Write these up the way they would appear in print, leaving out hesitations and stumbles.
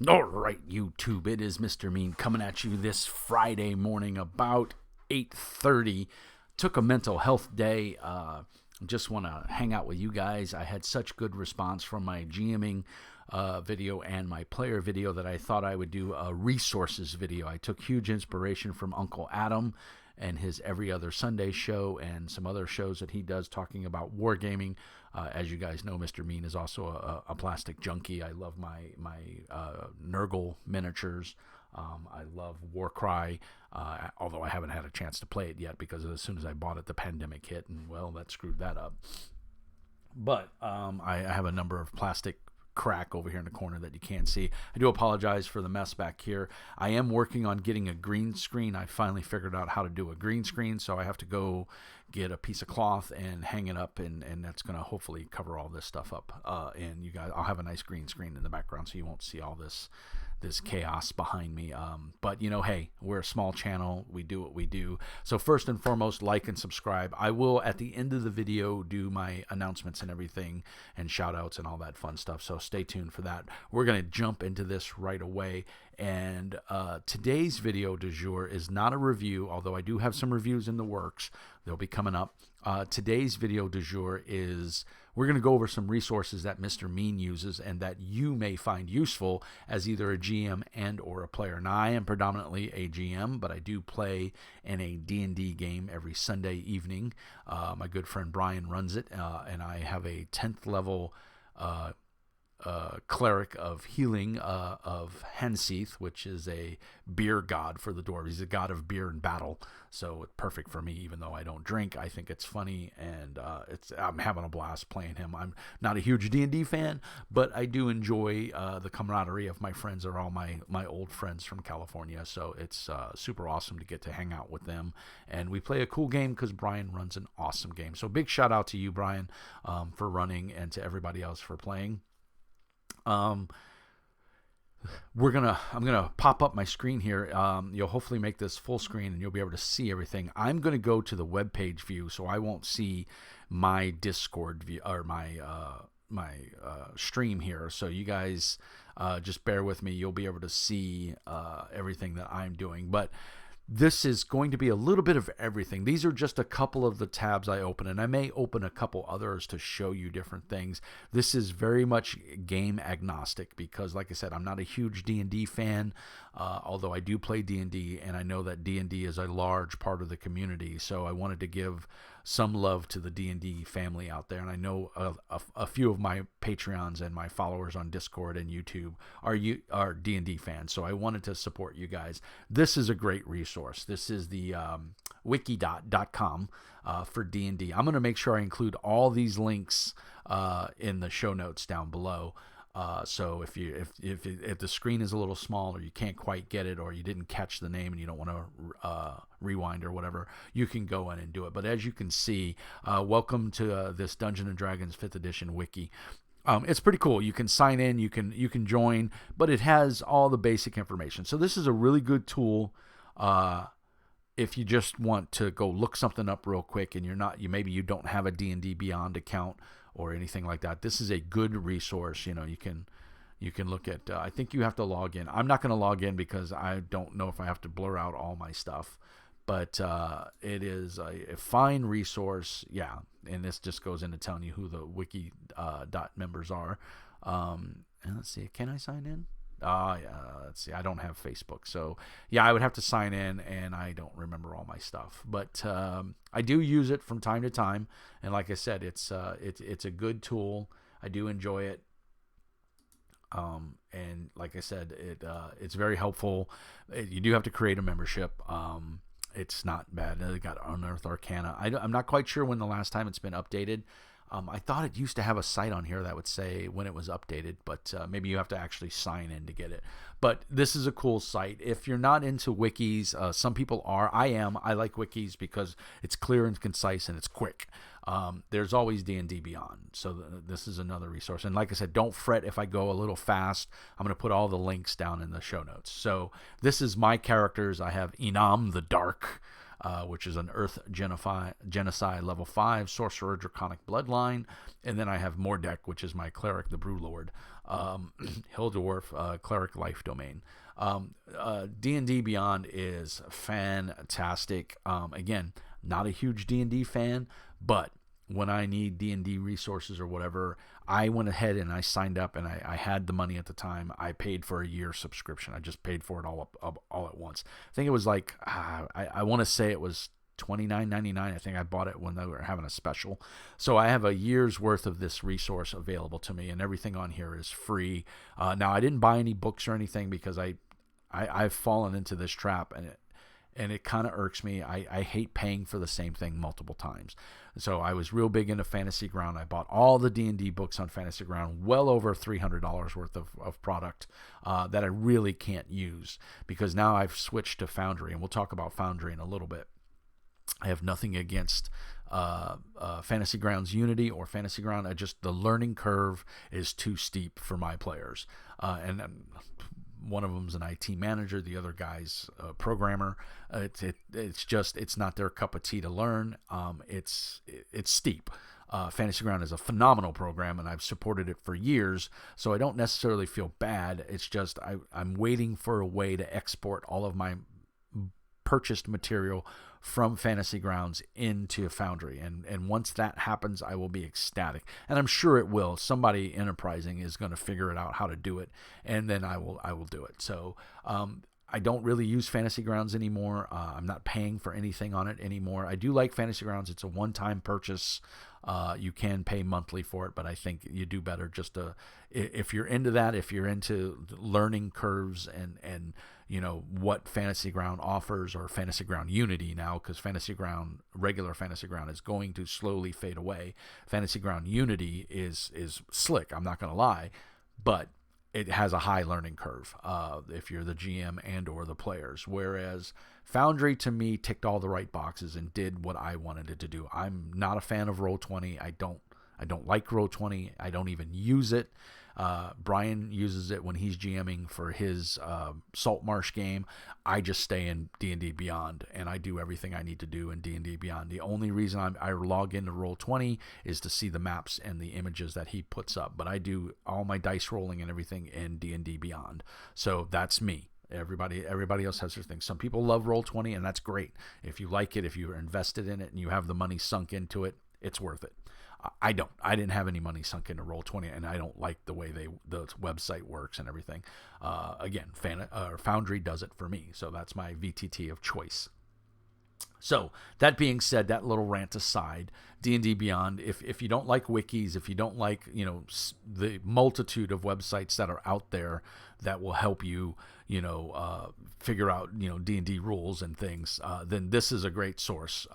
All right, YouTube, it is Mr. Mean coming at you this Friday morning about 8:30. Took a mental health day. Just want to hang out with you guys. I had such good response from my GMing video and my player video that I thought I would do a resources video. I took huge inspiration from Uncle Adam and his Every Other Sunday show and some other shows that he does talking about wargaming. As you guys know, Mr. Mean is also a plastic junkie. I love my Nurgle miniatures. I love Warcry, although I haven't had a chance to play it yet because as soon as I bought it, the pandemic hit, and well, that screwed that up. But I have a number of plastic crack over here in the corner that you can't see. I do apologize for the mess back here. I am working on getting a green screen. I finally figured out how to do a green screen, so I have to go get a piece of cloth and hang it up, and that's going to hopefully cover all this stuff up. And you guys, I'll have a nice green screen in the background so you won't see all this chaos behind me. But you know, hey, we're a small channel. We do what we do. So first and foremost, like and subscribe. I will at the end of the video do my announcements and everything and shout outs and all that fun stuff. So stay tuned for that. We're going to jump into this right away. And today's video du jour is not a review, although I do have some reviews in the works. They'll be coming up. Today's video du jour is we're going to go over some resources that Mr. Mean uses and that you may find useful as either a GM and or a player. Now, I am predominantly a GM, but I do play in a D&D game every Sunday evening. My good friend Brian runs it, and I have a 10th level cleric of healing of Henseath, which is a beer god for the dwarves. He's a god of beer and battle, so it's perfect for me. Even though I don't drink, I think it's funny, and I'm having a blast playing him. I'm not a huge D&D fan, but I do enjoy the camaraderie of my friends. Are all my old friends from California, so it's super awesome to get to hang out with them, and we play a cool game because Brian runs an awesome game. So big shout out to you, Brian, for running, and to everybody else for playing. I'm gonna pop up my screen here. You'll hopefully make this full screen and you'll be able to see everything. I'm gonna go to the web page view, so I won't see my Discord view or my stream here. So you guys just bear with me. You'll be able to see everything that I'm doing, but this is going to be a little bit of everything. These are just a couple of the tabs I open, and I may open a couple others to show you different things. This is very much game agnostic because, like I said, I'm not a huge D&D fan, although I do play D&D, and I know that D&D is a large part of the community, so I wanted to give some love to the D&D family out there. And I know a few of my Patreons and my followers on Discord and YouTube are D&D fans, so I wanted to support you guys. This is a great resource. This is the wiki.com for D&D. I'm going to make sure I include all these links in the show notes down below. So if the screen is a little small or you can't quite get it or you didn't catch the name and you don't want to rewind or whatever, you can go in and do it. But as you can see, welcome to this Dungeons and Dragons 5th edition wiki. It's pretty cool. You can sign in, you can join, but it has all the basic information. So this is a really good tool if you just want to go look something up real quick and maybe you don't have a D&D Beyond account or anything like that. This is a good resource. You know, you can look at, I think you have to log in. I'm not going to log in because I don't know if I have to blur out all my stuff, but it is a fine resource. Yeah. And this just goes into telling you who the wiki members are. And let's see, can I sign in? Let's see, I don't have Facebook, so yeah, I would have to sign in, and I don't remember all my stuff, but I do use it from time to time, and like I said, it's a good tool. I do enjoy it, and like I said, it's very helpful. You do have to create a membership. It's not bad. They got Unearthed Arcana. I'm not quite sure when the last time it's been updated. I thought it used to have a site on here that would say when it was updated, but maybe you have to actually sign in to get it. But this is a cool site. If you're not into wikis, some people are. I am. I like wikis because it's clear and concise and it's quick. There's always D&D Beyond, so this is another resource. And like I said, don't fret if I go a little fast. I'm going to put all the links down in the show notes. So this is my characters. I have Enam the Dark. which is an Earth Genocide level 5 Sorcerer Draconic Bloodline. And then I have Mordek, which is my Cleric, the Brewlord. Hildorf, Cleric Life Domain. D&D Beyond is fantastic. Again, not a huge D&D fan, but when I need D&D resources or whatever, I went ahead and I signed up, and I had the money at the time. I paid for a year subscription. I just paid for it all at once. I think it was like, I want to say it was $29.99. I think I bought it when they were having a special. So I have a year's worth of this resource available to me, and everything on here is free. Now, I didn't buy any books or anything because I've fallen into this trap, and it kind of irks me. I hate paying for the same thing multiple times. So I was real big into Fantasy Ground. I bought all the D&D books on Fantasy Ground, well over $300 worth of product that I really can't use, because now I've switched to Foundry, and we'll talk about Foundry in a little bit. I have nothing against Fantasy Grounds Unity or Fantasy Ground. Just the learning curve is too steep for my players. And one of them's an IT manager, the other guy's a programmer. It's not their cup of tea to learn. It's steep. Fantasy Ground is a phenomenal program, and I've supported it for years, so I don't necessarily feel bad. It's just I'm waiting for a way to export all of my purchased material from Fantasy Grounds into Foundry, and once that happens, I will be ecstatic, and I'm sure it will. Somebody enterprising is going to figure it out how to do it, and then I will do it. So I don't really use Fantasy Grounds anymore. I'm not paying for anything on it anymore. I do like Fantasy Grounds. It's a one-time purchase. You can pay monthly for it, but I think you do better just to, if you're into that, if you're into learning curves and what Fantasy Ground offers, or Fantasy Ground Unity now, because regular Fantasy Ground is going to slowly fade away. Fantasy Ground Unity is slick, I'm not going to lie, but it has a high learning curve if you're the GM and or the players, whereas Foundry to me ticked all the right boxes and did what I wanted it to do. I'm not a fan of Roll20. I don't like Roll20. I don't even use it. Brian uses it when he's GMing for his Saltmarsh game. I just stay in D&D Beyond, and I do everything I need to do in D&D Beyond. The only reason I log into Roll20 is to see the maps and the images that he puts up, but I do all my dice rolling and everything in D&D Beyond. So that's me. Everybody else has their thing. Some people love Roll20, and that's great. If you like it, if you're invested in it and you have the money sunk into it, it's worth it. I don't. I didn't have any money sunk into Roll20, and I don't like the way the website works and everything. Again, Foundry does it for me, so that's my VTT of choice. So that being said, that little rant aside, D&D Beyond, if you don't like wikis, if you don't like the multitude of websites that are out there that will help you figure out D&D rules and things, then this is a great source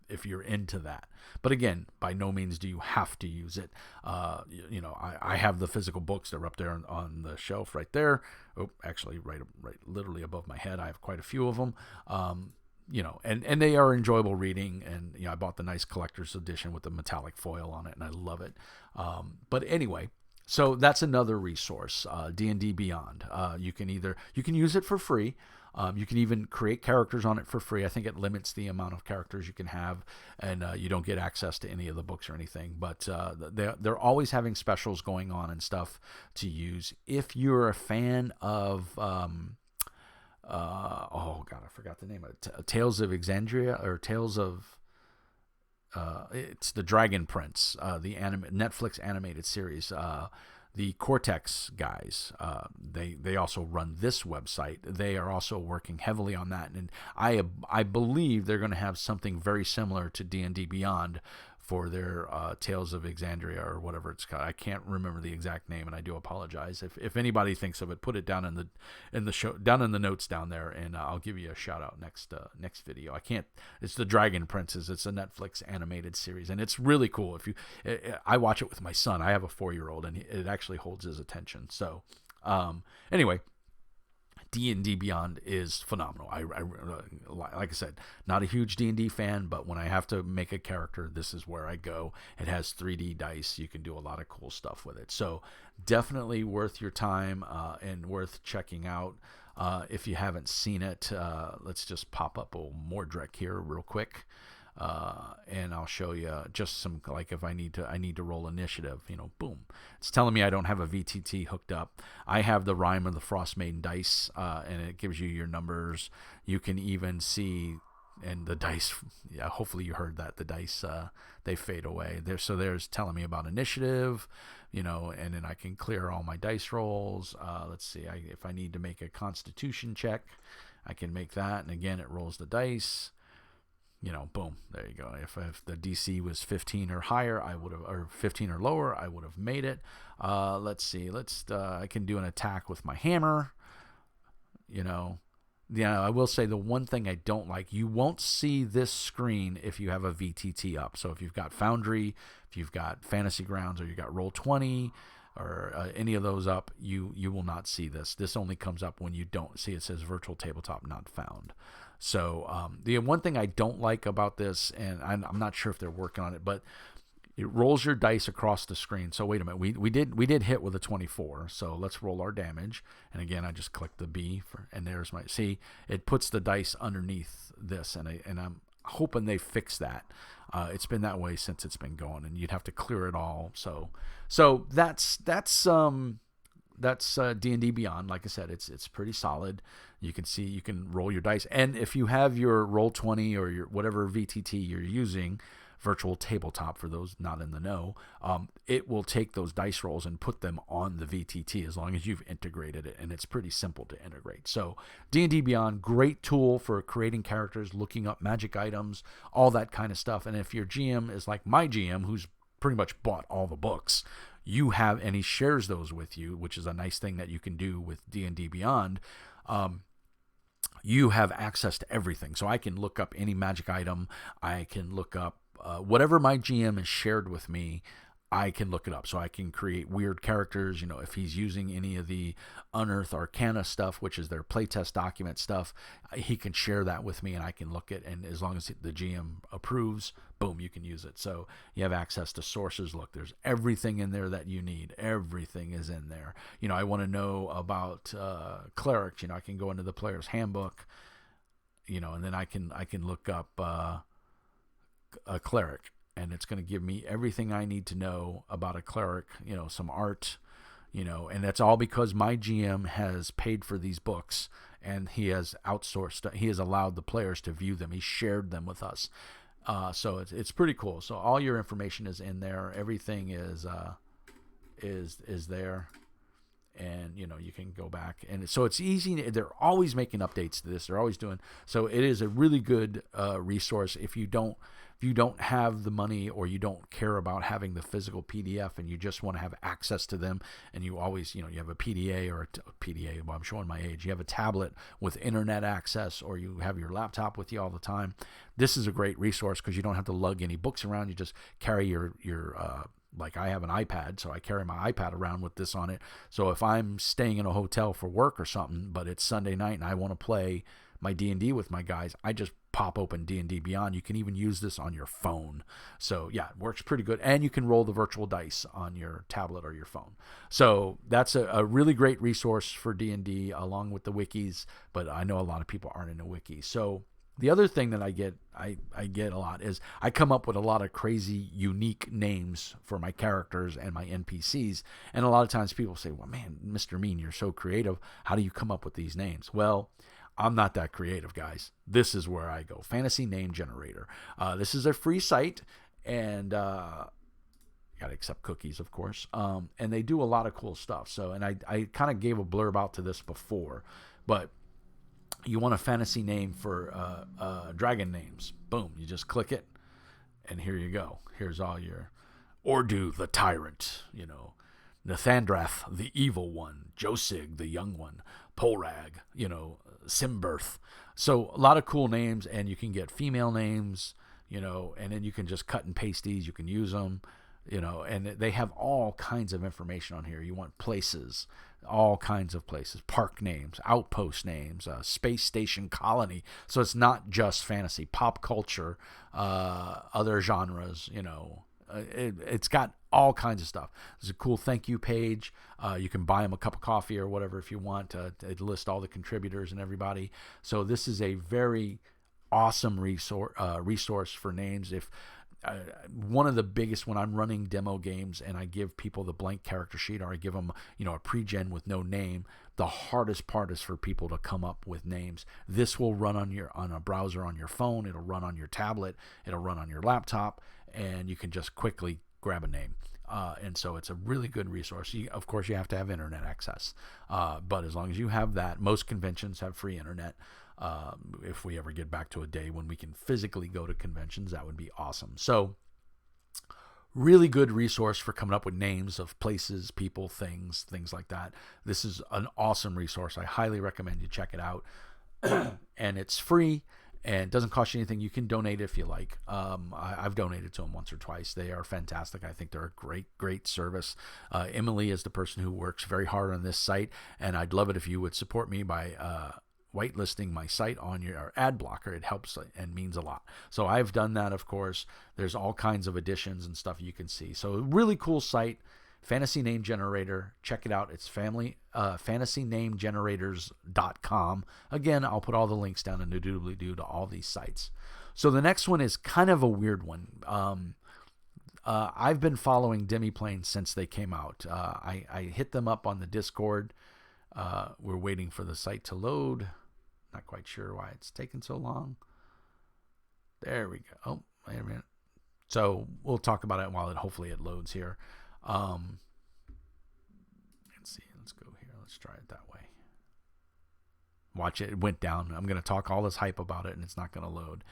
if you're into that. But again, by no means do you have to use it. I have the physical books that are up there on the shelf right there. Oh, actually, right literally above my head. I have quite a few of them. And they are enjoyable reading. And I bought the nice collector's edition with the metallic foil on it, and I love it. But anyway, so that's another resource, D&D Beyond. You can use it for free. You can even create characters on it for free. I think it limits the amount of characters you can have, and you don't get access to any of the books or anything. But they're always having specials going on and stuff to use. If you're a fan of, I forgot the name of it. Tales of Exandria, or Tales of, it's the Dragon Prince, the Netflix animated series. The Cortex guys, they also run this website. They are also working heavily on that, and I believe they're going to have something very similar to D&D Beyond for their Tales of Exandria, or whatever it's called. I can't remember the exact name, and I do apologize. If anybody thinks of it, put it down in the show, down in the notes down there, and I'll give you a shout out next video. I can't. It's the Dragon Princes. It's a Netflix animated series, and it's really cool. I watch it with my son. I have a 4-year-old, and it actually holds his attention. So, anyway. D&D Beyond is phenomenal. I like I said, not a huge D&D fan, but when I have to make a character, this is where I go. It has 3D dice. You can do a lot of cool stuff with it. So definitely worth your time and worth checking out. If you haven't seen it, let's just pop up a Mordrek here real quick. And I'll show you just some, like if I need to roll initiative, boom. It's telling me I don't have a VTT hooked up. I have the Rime of the Frost Maiden dice, and it gives you your numbers. You can even see, and the dice, yeah, hopefully you heard that, the dice, they fade away. There's telling me about initiative, and then I can clear all my dice rolls. Let's see, if I need to make a Constitution check, I can make that, and again, it rolls the dice. Boom, there you go. If the DC was 15 or higher, or 15 or lower, I would have made it. Let's see. I can do an attack with my hammer. I will say the one thing I don't like, you won't see this screen if you have a VTT up. So if you've got Foundry, if you've got Fantasy Grounds, or you've got Roll20, or any of those up, you will not see this. This only comes up when you don't see it says Virtual Tabletop Not Found. So the one thing I don't like about this, and I'm not sure if they're working on it, but it rolls your dice across the screen. So wait a minute, we did hit with a 24. So let's roll our damage. And again, I just click the B and there's see, it puts the dice underneath this, and I'm hoping they fix that. It's been that way since it's been going, and you'd have to clear it all. So that's D&D Beyond. Like I said, it's pretty solid. You can see, you can roll your dice, and if you have your Roll20 or your whatever VTT you're using, Virtual Tabletop, for those not in the know, it will take those dice rolls and put them on the VTT as long as you've integrated it, and it's pretty simple to integrate. So D&D Beyond, great tool for creating characters, looking up magic items, all that kind of stuff. And if your GM is like my GM, who's pretty much bought all the books, and he shares those with you, which is a nice thing that you can do with D&D Beyond. You have access to everything. So I can look up any magic item. I can look up whatever my GM has shared with me. I can look it up. So I can create weird characters. If he's using any of the Unearthed Arcana stuff, which is their playtest document stuff, he can share that with me, and I can look at, and as long as the GM approves, boom, you can use it. So you have access to sources. Look, there's everything in there that you need. Everything is in there. I want to know about clerics. I can go into the player's handbook, and then I can look up a cleric, and it's going to give me everything I need to know about a cleric, some art, and that's all because my GM has paid for these books, and he has allowed the players to view them. He shared them with us. So it's pretty cool. So all your information is in there. Everything is there. And you can go back, and so it's easy. They're always making updates to this. They're always doing so. It is a really good resource if you don't have the money, or you don't care about having the physical PDF, and you just want to have access to them. And you always, you have a PDA or a PDA. Well, I'm showing my age. You have a tablet with internet access, or you have your laptop with you all the time. This is a great resource because you don't have to lug any books around. You just carry your like I have an iPad, so I carry my iPad around with this on it. So if I'm staying in a hotel for work or something, but it's Sunday night and I want to play my D&D with my guys, I just pop open D&D Beyond. You can even use this on your phone. So yeah, it works pretty good. And you can roll the virtual dice on your tablet or your phone. So that's a really great resource for D&D, along with the wikis, but I know a lot of people aren't into wikis. So the other thing that I get a lot is I come up with a lot of crazy, unique names for my characters and my NPCs. And a lot of times people say, well, man, Mr. Mean, you're so creative. How do you come up with these names? Well, I'm not that creative, guys. This is where I go. Fantasy Name Generator. This is a free site, and you got to accept cookies, of course. And they do a lot of cool stuff. So, and I kind of gave a blurb out to this before, but you want a fantasy name for dragon names. Boom, you just click it, and here you go. Here's all your Ordu the Tyrant, Nathandrath the Evil One, Josig the Young One, Polrag, Simbirth. So a lot of cool names, and you can get female names, and then you can just cut and paste these. You can use them, and they have all kinds of information on here. You want places, all kinds of places, park names, outpost names, space station colony. So it's not just fantasy, pop culture, other genres, it's got all kinds of stuff. There's a cool thank you page. You can buy them a cup of coffee or whatever if you want. It lists all the contributors and everybody. So this is a very awesome resource for names. If one of the biggest, when I'm running demo games and I give people the blank character sheet, or I give them, a pre-gen with no name, the hardest part is for people to come up with names. This will run on a browser on your phone. It'll run on your tablet. It'll run on your laptop, and you can just quickly grab a name. And so it's a really good resource. Of course, you have to have internet access. But as long as you have that, most conventions have free internet. If we ever get back to a day when we can physically go to conventions, that would be awesome. So really good resource for coming up with names of places, people, things like that. This is an awesome resource. I highly recommend you check it out. And it's free and doesn't cost you anything. You can donate if you like. I've donated to them once or twice. They are fantastic. I think they're a great service. Emily is the person who works very hard on this site, and I'd love it if you would support me by whitelisting my site on your ad blocker. It helps and means a lot. So I've done that, of course. There's all kinds of additions and stuff you can see. So really cool site, fantasy name generator. Check it out. It's fantasynamegenerators.com. Again, I'll put all the links down in the doobly-doo to all these sites. So the next one is kind of a weird one. I've been following Demiplane since they came out. I hit them up on the Discord. We're waiting for the site to load. Not quite sure why it's taking so long. There we go. Oh, wait a minute. So we'll talk about it while hopefully it loads here. Let's see. Let's go here. Let's try it that way. Watch it. It went down. I'm going to talk all this hype about it, and it's not going to load.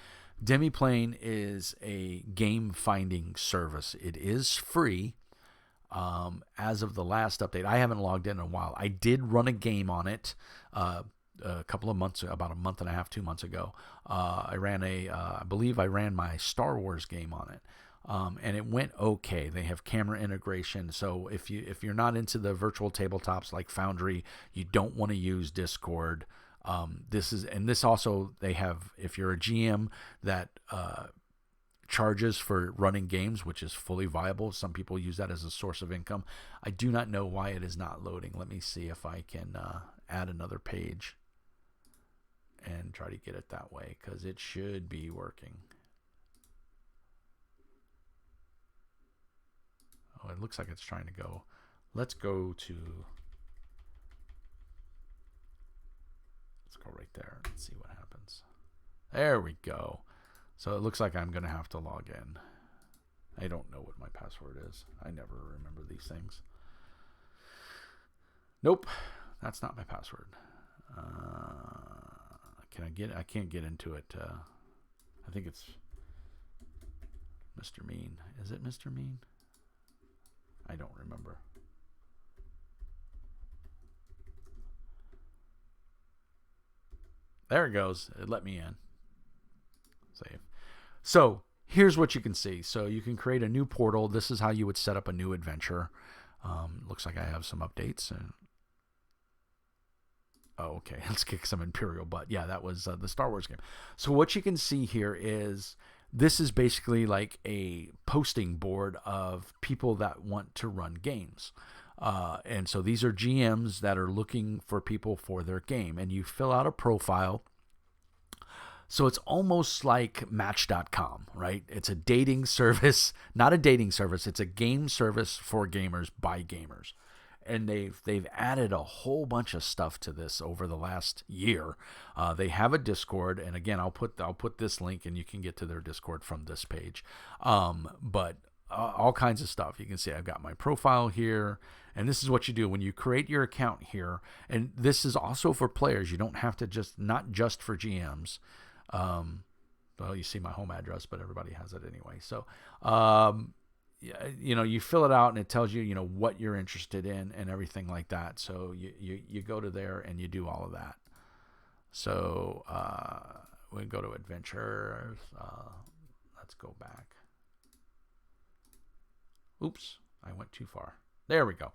Demiplane is a game finding service. It is free. As of the last update, I haven't logged in a while. I did run a game on it a couple of months, about a month and a half, 2 months ago. I believe I ran my Star Wars game on it, and it went okay. They have camera integration, so if you're not into the virtual tabletops like Foundry, you don't want to use Discord. This also, they have, if you're a GM that charges for running games, which is fully viable. Some people use that as a source of income. I do not know why it is not loading. Let me see if I can add another page and try to get it that way, because it should be working. Oh, it looks like it's trying to go. Let's go right there and see what happens. There we go. So it looks like I'm going to have to log in. I don't know what my password is. I never remember these things. Nope, that's not my password. I can't get into it. I think it's Mr. Mean. Is it Mr. Mean? I don't remember. There it goes. It let me in. Save. So here's what you can see. So you can create a new portal. This is how you would set up a new adventure. Looks like I have some updates. Oh, okay. Let's kick some Imperial butt. Yeah, that was the Star Wars game. So what you can see here is this is basically like a posting board of people that want to run games. And so these are GMs that are looking for people for their game. And you fill out a profile. So it's almost like Match.com, right? It's a dating service, not a dating service. It's a game service for gamers by gamers. And they've added a whole bunch of stuff to this over the last year. They have a Discord, and again, I'll put this link, and you can get to their Discord from this page. But all kinds of stuff. You can see I've got my profile here, and this is what you do when you create your account here. And this is also for players. You don't have to not just for GMs. Well, you see my home address, but everybody has it anyway. So, you fill it out and it tells you, what you're interested in and everything like that. So you go to there and you do all of that. So, we go to adventures. Let's go back. Oops, I went too far. There we go.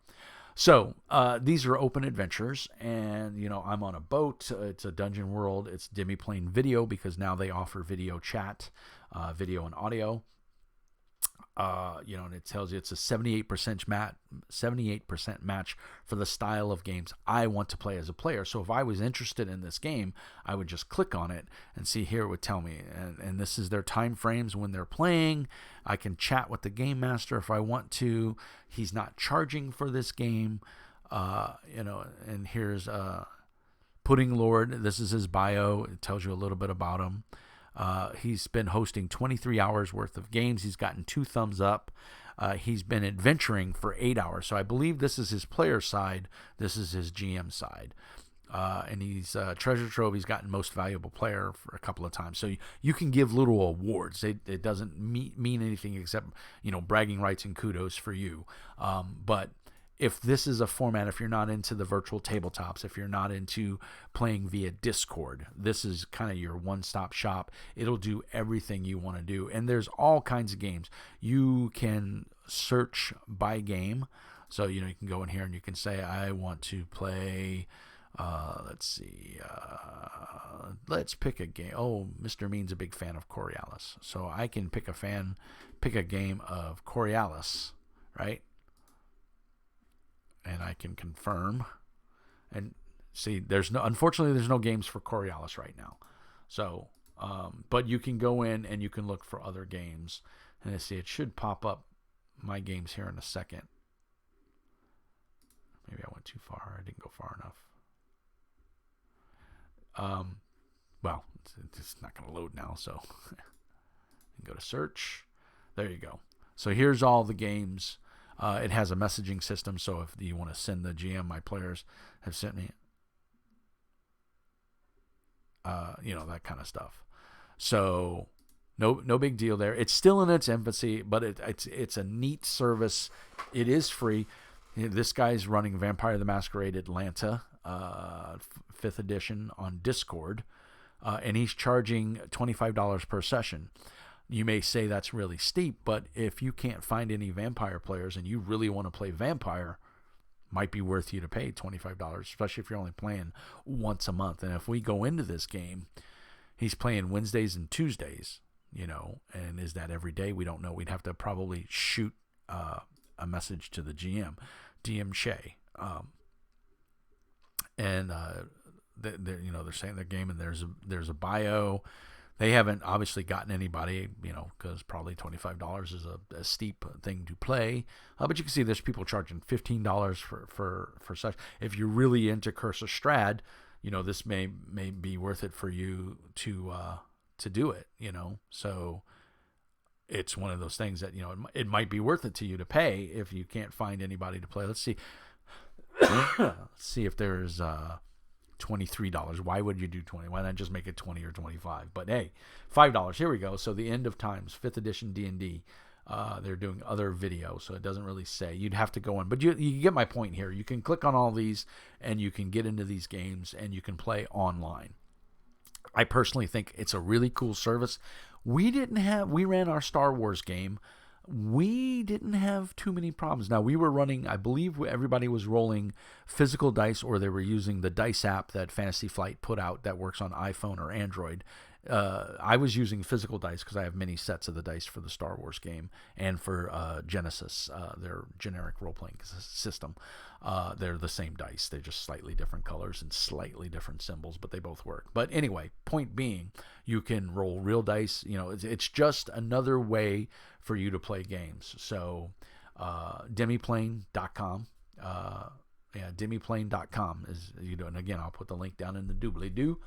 So these are open adventures, and I'm on a boat. It's a dungeon world. It's Demiplane Video because now they offer video chat, video and audio. And it tells you it's a 78% match for the style of games I want to play as a player. So if I was interested in this game, I would just click on it and see here it would tell me. And this is their time frames when they're playing. I can chat with the game master if I want to. He's not charging for this game. And here's Pudding Lord. This is his bio. It tells you a little bit about him. He's been hosting 23 hours worth of games. He's gotten 2 thumbs up. He's been adventuring for 8 hours. So I believe this is his player side. This is his GM side. And he's treasure trove. He's gotten most valuable player for a couple of times. So you can give little awards. It doesn't mean anything except, bragging rights and kudos for you. But if this is a format, if you're not into the virtual tabletops, if you're not into playing via Discord, this is kind of your one-stop shop. It'll do everything you want to do. And there's all kinds of games. You can search by game. So, you can go in here and you can say, I want to play, let's pick a game. Oh, Mr. Mean's a big fan of Coriolis. So I can pick a game of Coriolis, right? And I can confirm and see unfortunately there's no games for Coriolis right now. So, but you can go in and you can look for other games and see, it should pop up my games here in a second. Maybe I went too far. I didn't go far enough. Well, it's not going to load now. So go to search. There you go. So here's all the games. It has a messaging system, so if you want to send the GM, my players have sent me, that kind of stuff. So no big deal there. It's still in its infancy, but it's a neat service. It is free. This guy's running Vampire the Masquerade Atlanta, 5th edition on Discord, and he's charging $25 per session. You may say that's really steep, but if you can't find any vampire players and you really want to play vampire, might be worth you to pay $25, especially if you're only playing once a month. And if we go into this game, he's playing Wednesdays and Tuesdays, and is that every day? We don't know. We'd have to probably shoot a message to the GM Shay. They're saying their game, and there's a bio. They haven't obviously gotten anybody, because probably $25 is a steep thing to play. But you can see there's people charging $15 for such. If you're really into Curse of Strahd, this may be worth it for you to do it. So it's one of those things that it might be worth it to you to pay if you can't find anybody to play. Let's see. Let's see if there's $23. Why would you do 20? Why not just make it 20 or 25? But hey, $5. Here we go. So the End of Times, 5th edition D&D. They're doing other videos, so it doesn't really say. You'd have to go in. But you get my point here. You can click on all these, and you can get into these games, and you can play online. I personally think it's a really cool service. We ran our Star Wars game. We didn't have too many problems. Now, we were running, I believe everybody was rolling physical dice, or they were using the dice app that Fantasy Flight put out that works on iPhone or Android. I was using physical dice because I have many sets of the dice for the Star Wars game and for Genesis, their generic role-playing system. They're the same dice. They're just slightly different colors and slightly different symbols, but they both work. But anyway, point being, you can roll real dice. It's just another way for you to play games. So demiplane.com. Demiplane.com is, and again, I'll put the link down in the doobly-doo.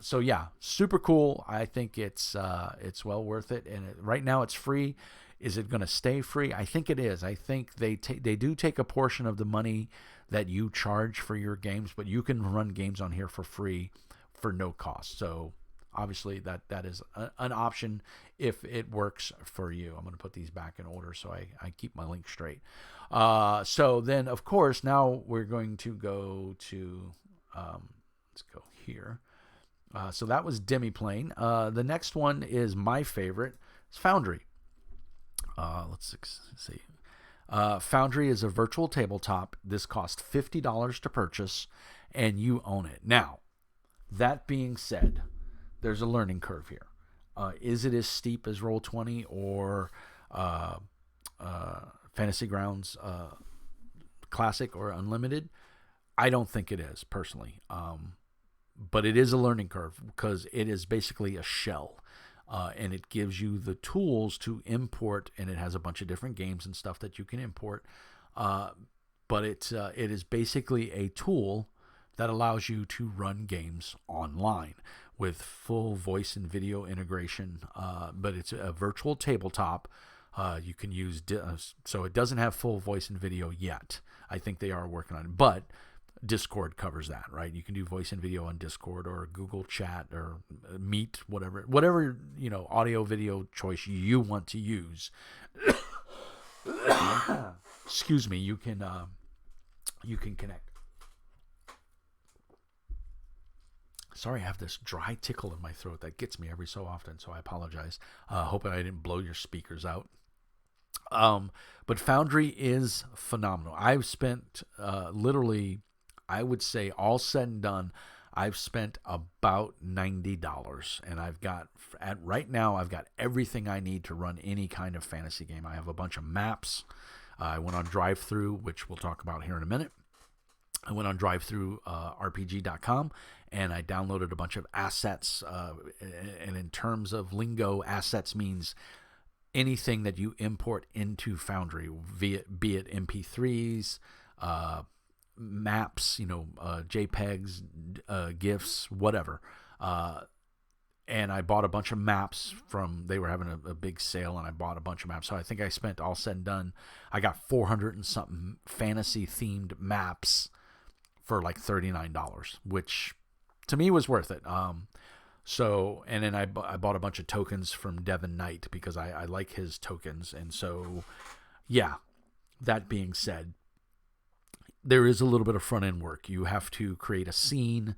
So yeah, super cool. I think it's well worth it. And right now it's free. Is it going to stay free? I think it is. I think they do take a portion of the money that you charge for your games, but you can run games on here for free for no cost. So obviously that is an option if it works for you. I'm going to put these back in order so I keep my link straight. So then, of course, now we're going to go to, let's go here. So that was Demiplane. The next one is my favorite. It's Foundry. Let's see. Foundry is a virtual tabletop. This costs $50 to purchase, and you own it. Now, that being said, there's a learning curve here. Is it as steep as Roll20 or Fantasy Grounds Classic or Unlimited. I don't think it is, personally. But it is a learning curve because it is basically a shell. And it gives you the tools to import, and it has a bunch of different games and stuff that you can import. But it is basically a tool that allows you to run games online with full voice and video integration. But it's a virtual tabletop. You can use, so it doesn't have full voice and video yet. I think they are working on it, but Discord covers that, right? You can do voice and video on Discord or Google Chat or Meet, whatever audio video choice you want to use. Excuse me. You can connect. Sorry, I have this dry tickle in my throat that gets me every so often, so I apologize. Hoping I didn't blow your speakers out. But Foundry is phenomenal. I've spent literally, I would say, all said and done, I've spent about $90, and right now I've got everything I need to run any kind of fantasy game. I have a bunch of maps. I went on DriveThru, which we'll talk about here in a minute. I went on DriveThruRPG.com, and I downloaded a bunch of assets. And in terms of lingo, assets means anything that you import into Foundry, be it MP3s, maps, JPEGs, GIFs, whatever. And I bought a bunch of maps they were having a big sale, and I bought a bunch of maps. So I think I spent, all said and done, I got 400 and something fantasy themed maps for like $39, which to me was worth it. So, and then I bought a bunch of tokens from Devin Knight because I like his tokens. And so, yeah, that being said, there is a little bit of front end work. You have to create a scene.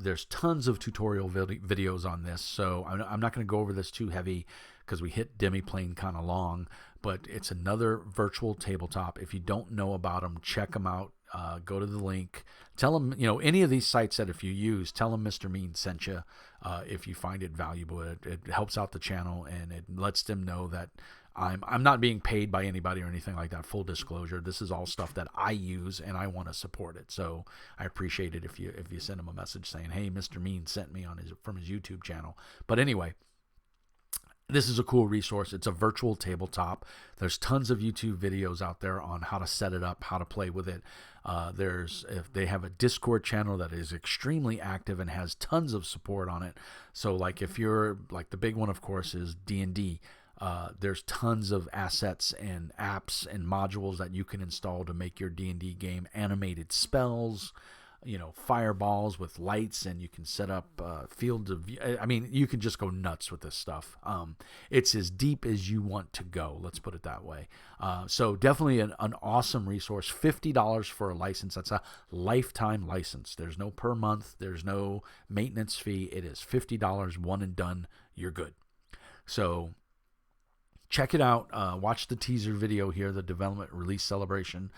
There's tons of tutorial videos on this, so I'm not going to go over this too heavy because we hit Demiplane kind of long, but it's another virtual tabletop. If you don't know about them, check them out. Go to the link. Tell them, any of these sites that if you use, tell them Mr. Mean sent you if you find it valuable. It helps out the channel, and it lets them know that I'm not being paid by anybody or anything like that. Full disclosure, this is all stuff that I use and I want to support it. So I appreciate it if you send him a message saying, "Hey, Mr. Mean sent me from his YouTube channel." But anyway, this is a cool resource. It's a virtual tabletop. There's tons of YouTube videos out there on how to set it up, how to play with it. If they have a Discord channel that is extremely active and has tons of support on it. So like if you're like, the big one, of course, is D&D. There's tons of assets and apps and modules that you can install to make your D&D game. Animated spells, fireballs with lights, and you can set up fields of view. I mean, you can just go nuts with this stuff. It's as deep as you want to go. Let's put it that way. So definitely an awesome resource. $50 for a license. That's a lifetime license. There's no per month. There's no maintenance fee. It is $50, one and done. You're good. So check it out. Watch the teaser video here, the development release celebration.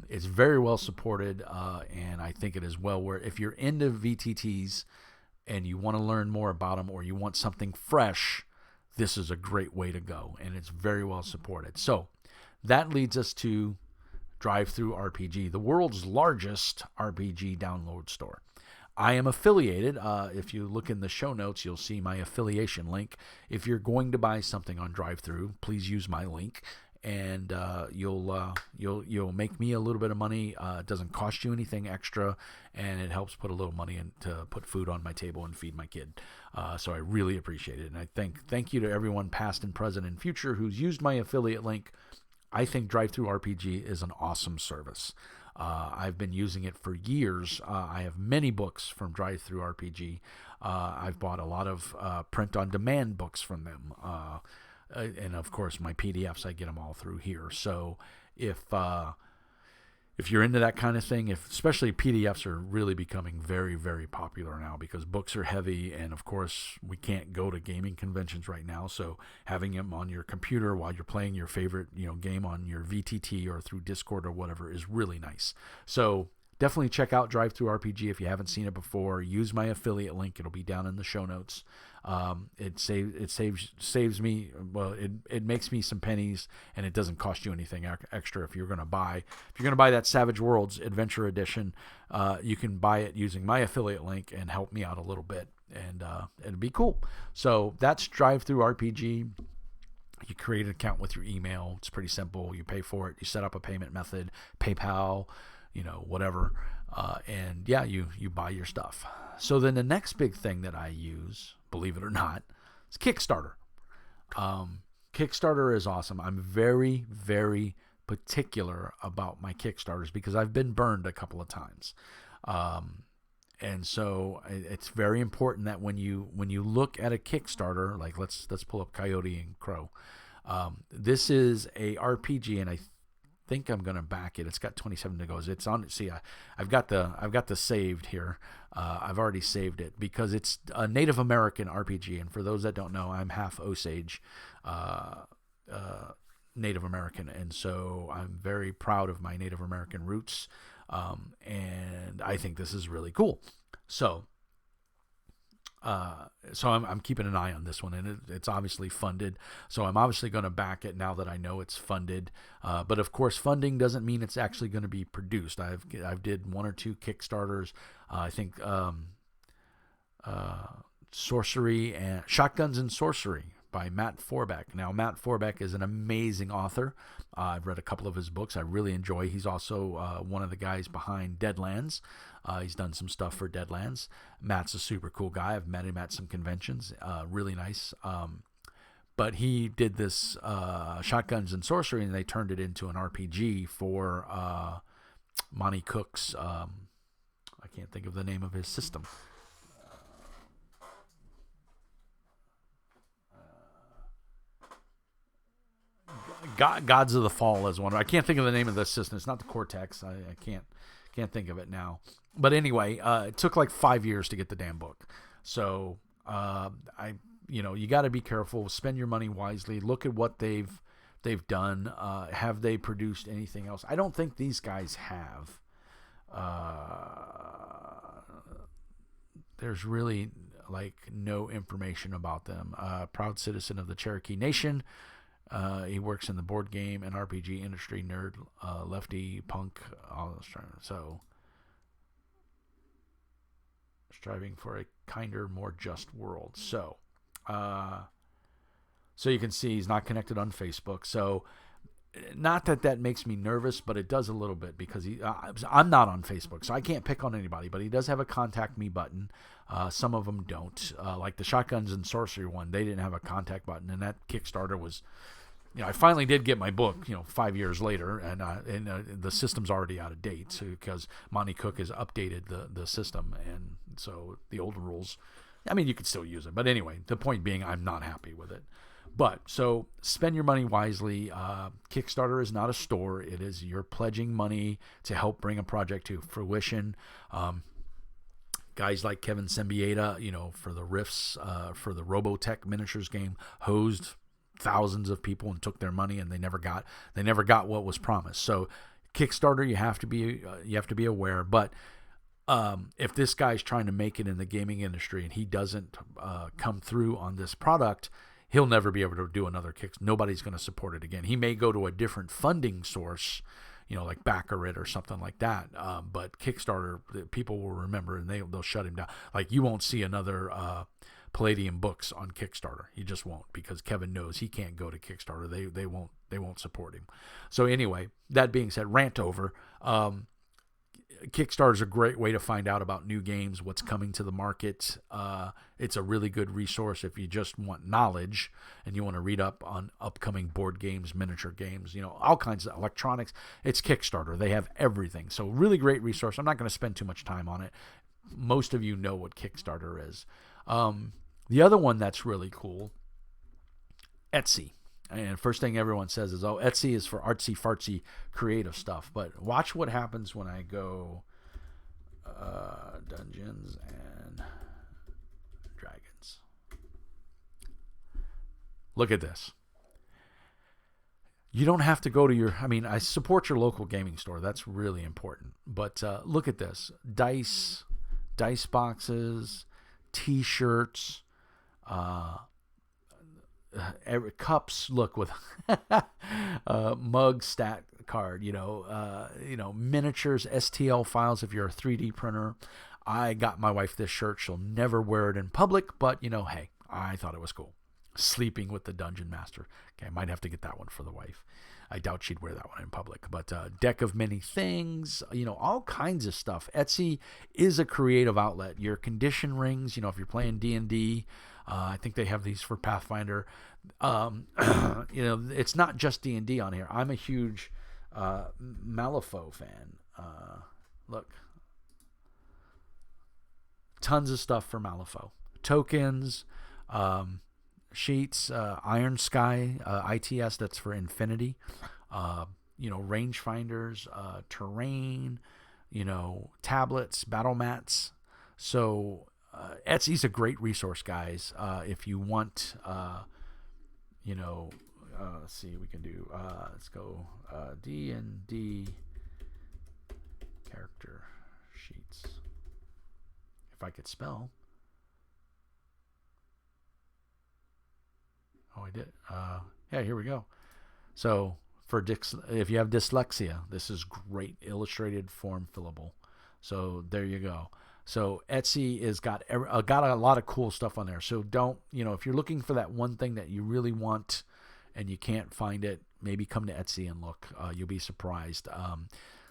It's very well supported, and I think it is well worth. If you're into VTTs and you want to learn more about them, or you want something fresh, this is a great way to go, and it's very well supported. So that leads us to DriveThruRPG, the world's largest RPG download store. I am affiliated. If you look in the show notes, you'll see my affiliation link. If you're going to buy something on DriveThru, please use my link, and you'll make me a little bit of money. It doesn't cost you anything extra, and it helps put a little money in to put food on my table and feed my kid. So I really appreciate it, and I thank you to everyone, past and present and future, who's used my affiliate link. I think DriveThruRPG is an awesome service. I've been using it for years. I have many books from DriveThruRPG. I've bought a lot of print-on-demand books from them. And, of course, my PDFs, I get them all through here. So if you're into that kind of thing, especially PDFs are really becoming very, very popular now because books are heavy, and of course we can't go to gaming conventions right now. So having them on your computer while you're playing your favorite game on your VTT or through Discord or whatever is really nice. So definitely check out DriveThruRPG if you haven't seen it before. Use my affiliate link; it'll be down in the show notes. It saves me. Well, it makes me some pennies, and it doesn't cost you anything extra if you're going to buy that Savage Worlds Adventure Edition. You can buy it using my affiliate link and help me out a little bit, and it'd be cool. So that's Drive-Thru RPG. You create an account with your email. It's pretty simple. You pay for it. You set up a payment method, PayPal, whatever. And yeah, you buy your stuff. So then the next big thing that I use, believe it or not, is Kickstarter. Kickstarter is awesome. I'm very, very particular about my Kickstarters because I've been burned a couple of times. And so it's very important that when you look at a Kickstarter, like let's pull up Coyote and Crow. This is a RPG, and I think I'm gonna back it. It's got 27 to go. It's on. See, I've got the saved here. I've already saved it because it's a Native American RPG. And for those that don't know, I'm half Osage, Native American, and so I'm very proud of my Native American roots. And I think this is really cool. So I'm keeping an eye on this one, and it's obviously funded. So I'm obviously going to back it now that I know it's funded. But of course, funding doesn't mean it's actually going to be produced. I've did 1 or 2 Kickstarters. I think Sorcery and Shotguns and Sorcery by Matt Forbeck. Now, Matt Forbeck is an amazing author. I've read a couple of his books. I really enjoy. He's also one of the guys behind Deadlands. He's done some stuff for Deadlands. Matt's a super cool guy. I've met him at some conventions. Really nice. But he did this Shotguns and Sorcery, and they turned it into an RPG for Monty Cook's. I can't think of the name of his system. Gods of the Fall is one. I can't think of the name of the system. It's not the Cortex. I can't think of it now. But anyway, it took like 5 years to get the damn book. So you got to be careful. Spend your money wisely. Look at what they've done. Have they produced anything else? I don't think these guys have. There's really like no information about them. Proud citizen of the Cherokee Nation. He works in the board game and RPG industry, nerd, lefty, punk, all those. So, striving for a kinder, more just world. So you can see he's not connected on Facebook. So, not that makes me nervous, but it does a little bit because I'm not on Facebook, so I can't pick on anybody. But he does have a contact me button. Some of them don't. Like the Shotguns and Sorcery one, they didn't have a contact button, and that Kickstarter was. I finally did get my book, 5 years later, and the system's already out of date because Monty Cook has updated the system, and so the old rules, you could still use it. But anyway, the point being, I'm not happy with it. But so spend your money wisely. Kickstarter is not a store. It is you're pledging money to help bring a project to fruition. Guys like Kevin Sembieta, for the Rifts, for the Robotech miniatures game, hosed thousands of people and took their money, and they never got what was promised. So Kickstarter, you have to be aware. But if this guy's trying to make it in the gaming industry and he doesn't come through on this product, he'll never be able to do another Kickstarter. Nobody's going to support it again. He may go to a different funding source, like Baccarat or something like that. But Kickstarter, people will remember, and they'll shut him down. Like you won't see another Palladium Books on Kickstarter. You just won't, because Kevin knows he can't go to Kickstarter. They won't support him. So anyway, that being said, rant over. Kickstarter is a great way to find out about new games, what's coming to the market. It's a really good resource if you just want knowledge and you want to read up on upcoming board games, miniature games, all kinds of electronics. It's Kickstarter. They have everything. So really great resource. I'm not going to spend too much time on it. Most of you know what Kickstarter is. The other one that's really cool, Etsy. And first thing everyone says is, Etsy is for artsy-fartsy creative stuff. But watch what happens when I go Dungeons and Dragons. Look at this. You don't have to go to I support your local gaming store. That's really important. But look at this. Dice boxes, T-shirts, cups look with mug stat card, miniatures, STL files if you're a 3D printer. I got my wife this shirt. She'll never wear it in public, but hey, I thought it was cool. Sleeping with the Dungeon Master. Okay, I might have to get that one for the wife. I doubt she'd wear that one in public. But deck of many things, all kinds of stuff. Etsy is a creative outlet. Your condition rings, if you're playing D&D, I think they have these for Pathfinder. It's not just D&D on here. I'm a huge Malifaux fan. Look. Tons of stuff for Malifaux. Tokens, sheets, Iron Sky, ITS, that's for Infinity. Rangefinders, terrain, tablets, battle mats. So Etsy's a great resource, guys. If you want, let's see, we can do, let's go D&D character sheets. If I could spell. Oh, I did. Yeah, here we go. So if you have dyslexia, this is great. Illustrated form fillable. So there you go. So Etsy is got a lot of cool stuff on there. So don't, if you're looking for that one thing that you really want and you can't find it, maybe come to Etsy and look. You'll be surprised.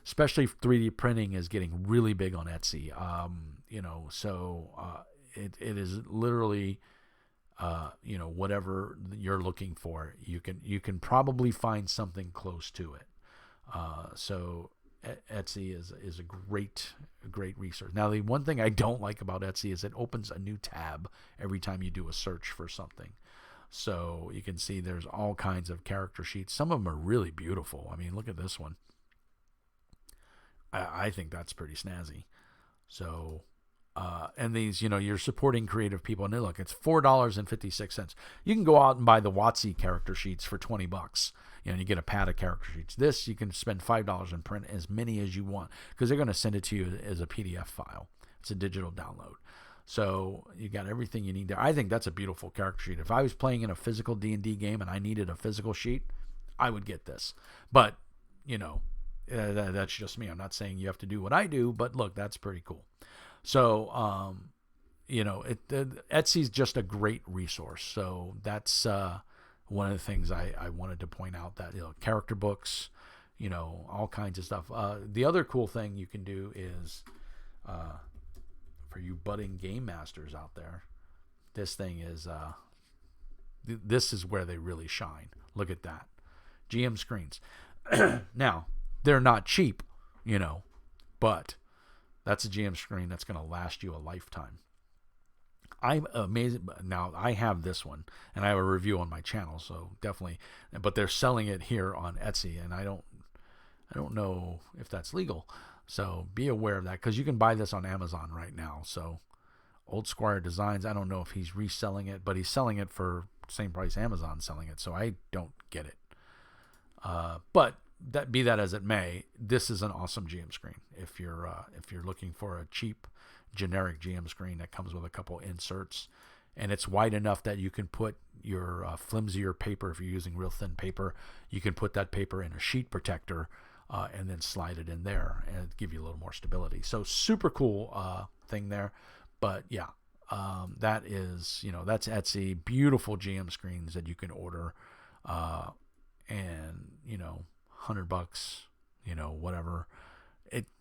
Especially 3D printing is getting really big on Etsy. It is literally, whatever you're looking for, you can probably find something close to it. So Etsy is a great resource. Now, the one thing I don't like about Etsy is it opens a new tab every time you do a search for something. So you can see there's all kinds of character sheets. Some of them are really beautiful. I mean, look at this one. I think that's pretty snazzy. So, and these, you're supporting creative people. And look, it's $4.56. You can go out and buy the WotC character sheets for $20. You get a pad of character sheets. This, you can spend $5 and print as many as you want because they're going to send it to you as a PDF file. It's a digital download. So you got everything you need there. I think that's a beautiful character sheet. If I was playing in a physical D&D game and I needed a physical sheet, I would get this. But, that's just me. I'm not saying you have to do what I do, but look, that's pretty cool. So, Etsy's just a great resource. So that's one of the things I wanted to point out, that character books, all kinds of stuff. The other cool thing you can do is, for you budding game masters out there, this thing is this is where they really shine. Look at that, GM screens. Now, they're not cheap, but that's a GM screen that's going to last you a lifetime. I'm amazed. Now, I have this one, and I have a review on my channel, so definitely. But they're selling it here on Etsy, and I don't know if that's legal. So be aware of that, because you can buy this on Amazon right now. So Old Squire Designs, I don't know if he's reselling it, but he's selling it for the same price Amazon's selling it. So I don't get it. But be that as it may, this is an awesome GM screen. If you're looking for a cheap generic GM screen that comes with a couple inserts, and it's wide enough that you can put your flimsier paper, if you're using real thin paper, you can put that paper in a sheet protector and then slide it in there and give you a little more stability. So super cool thing there. But yeah, that is, that's Etsy. Beautiful GM screens that you can order, and $100, whatever.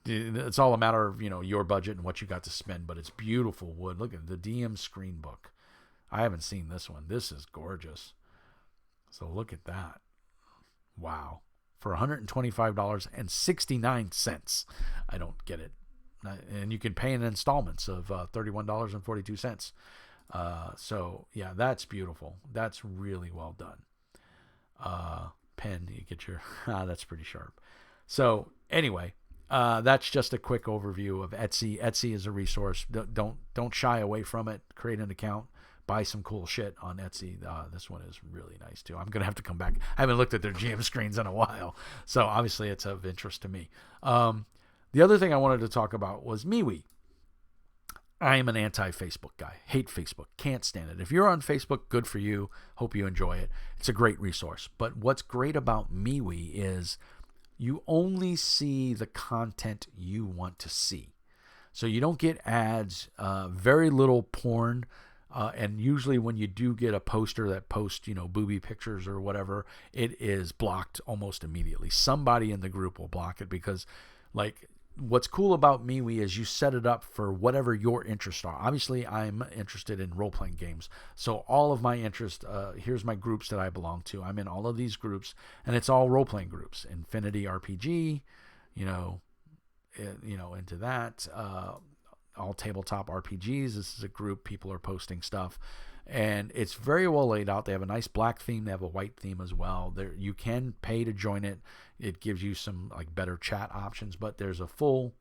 It's all a matter of, your budget and what you got to spend, but it's beautiful wood. Look at the DM screen book. I haven't seen this one. This is gorgeous. So look at that. Wow. For $125.69. I don't get it. And you can pay in installments of $31.42. So yeah, that's beautiful. That's really well done. Pen, you get your, that's pretty sharp. So anyway, that's just a quick overview of Etsy. Etsy is a resource. Don't shy away from it. Create an account. Buy some cool shit on Etsy. This one is really nice too. I'm gonna have to come back. I haven't looked at their GM screens in a while, so obviously it's of interest to me. The other thing I wanted to talk about was MeWe. I am an anti-Facebook guy. Hate Facebook. Can't stand it. If you're on Facebook, good for you. Hope you enjoy it. It's a great resource. But what's great about MeWe is you only see the content you want to see. So you don't get ads, very little porn. And usually when you do get a poster that posts, booby pictures or whatever, it is blocked almost immediately. Somebody in the group will block it because, what's cool about MeWe is you set it up for whatever your interests are. Obviously, I'm interested in role-playing games. So all of my interest, here's my groups that I belong to. I'm in all of these groups, and it's all role-playing groups. Infinity RPG, into that. All Tabletop RPGs. This is a group. People are posting stuff. And it's very well laid out. They have a nice black theme. They have a white theme as well. You can pay to join it. It gives you some better chat options, but there's a full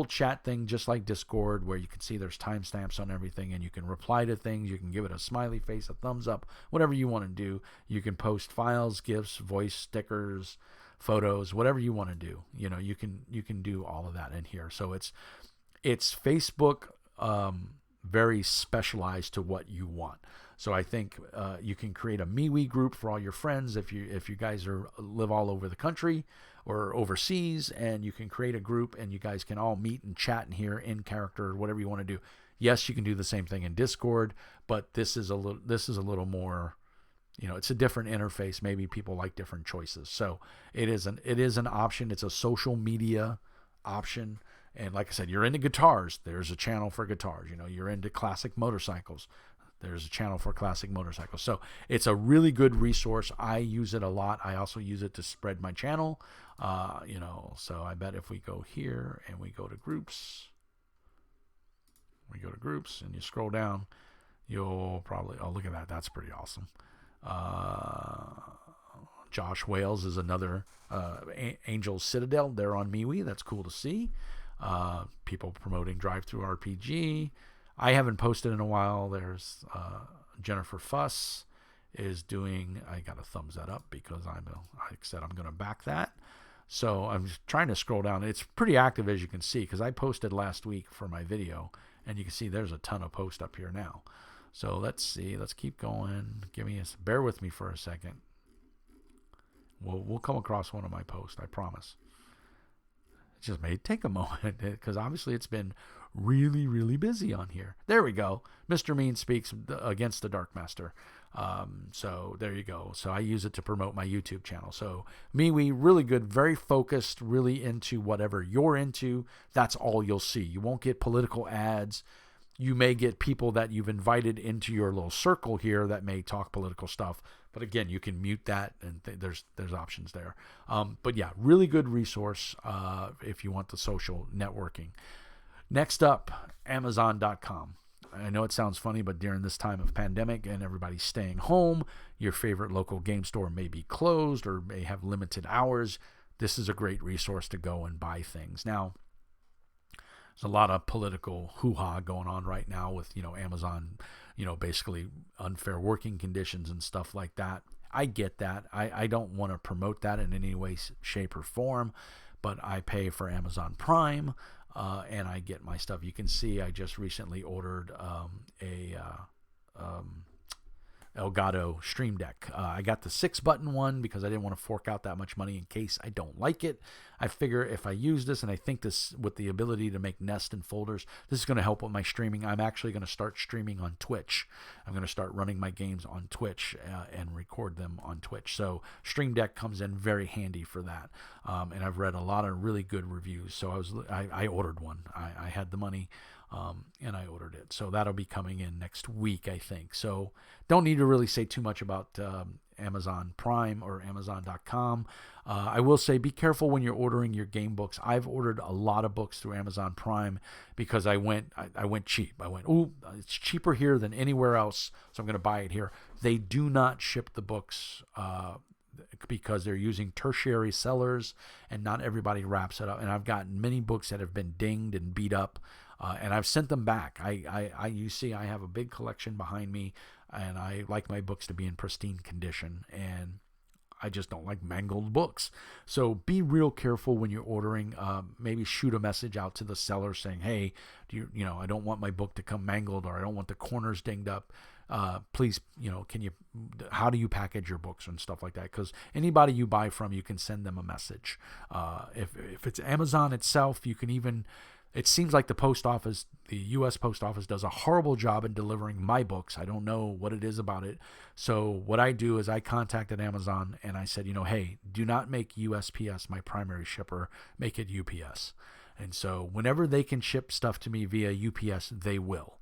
chat thing, just like Discord, where you can see there's timestamps on everything, and you can reply to things. You can give it a smiley face, a thumbs up, whatever you want to do. You can post files, GIFs, voice stickers, photos, whatever you want to do. You can do all of that in here. So it's Facebook. Very specialized to what you want. So I think you can create a MeWe group for all your friends if you guys live all over the country or overseas, and you can create a group and you guys can all meet and chat in here in character, whatever you want to do. Yes, you can do the same thing in Discord, but this is a little more, it's a different interface. Maybe people like different choices. So it is an option. It's a social media option. And like I said, you're into guitars, there's a channel for guitars. You're into classic motorcycles, there's a channel for classic motorcycles. So it's a really good resource. I use it a lot. I also use it to spread my channel. So I bet if we go here and we go to groups, and you scroll down, you'll probably, oh, look at that. That's pretty awesome. Josh Wales is another Angel Citadel. They're on MeWe. That's cool to see. People promoting Drive-Thru RPG. I haven't posted in a while. There's Jennifer Fuss is doing. I got to thumbs that up because like I said, I'm going to back that. So I'm just trying to scroll down. It's pretty active, as you can see, because I posted last week for my video, and you can see there's a ton of posts up here now. So let's see. Let's keep going. Bear with me for a second. We'll come across one of my posts. I promise. It just may take a moment because obviously it's been really, really busy on here. There we go. Mr. Mean speaks against the Dark Master. So there you go. So I use it to promote my YouTube channel. So MeWe, really good, very focused, really into whatever you're into. That's all you'll see. You won't get political ads. You may get people that you've invited into your little circle here that may talk political stuff. But again, you can mute that, and there's options there. But yeah, really good resource if you want the social networking. Next up, Amazon.com. I know it sounds funny, but during this time of pandemic and everybody's staying home, your favorite local game store may be closed or may have limited hours. This is a great resource to go and buy things. Now, there's a lot of political hoo-ha going on right now with, Amazon, basically unfair working conditions and stuff like that. I get that. I don't want to promote that in any way, shape, or form, but I pay for Amazon Prime, and I get my stuff. You can see I just recently ordered Elgato Stream Deck. I got the 6-button one because I didn't want to fork out that much money in case I don't like it. I figure if I use this, and I think this with the ability to make nest and folders, this is going to help with my streaming. I'm actually going to start streaming on Twitch. I'm going to start running my games on Twitch and record them on Twitch. So Stream Deck comes in very handy for that. And I've read a lot of really good reviews. So I ordered one. I had the money. And I ordered it. So that'll be coming in next week, I think. So don't need to really say too much about Amazon Prime or Amazon.com. I will say be careful when you're ordering your game books. I've ordered a lot of books through Amazon Prime because I went cheap. I went, ooh, it's cheaper here than anywhere else, so I'm going to buy it here. They do not ship the books because they're using tertiary sellers, and not everybody wraps it up. And I've gotten many books that have been dinged and beat up. And I've sent them back. You see, I have a big collection behind me, and I like my books to be in pristine condition. And I just don't like mangled books. So be real careful when you're ordering. Maybe shoot a message out to the seller saying, hey, I don't want my book to come mangled, or I don't want the corners dinged up. Please, how do you package your books and stuff like that? Because anybody you buy from, you can send them a message. If it's Amazon itself, you can even, it seems like the U.S. Post Office does a horrible job in delivering my books. I don't know what it is about it. So what I do is I contacted Amazon and I said, hey, do not make USPS my primary shipper. Make it UPS. And so whenever they can ship stuff to me via UPS, they will.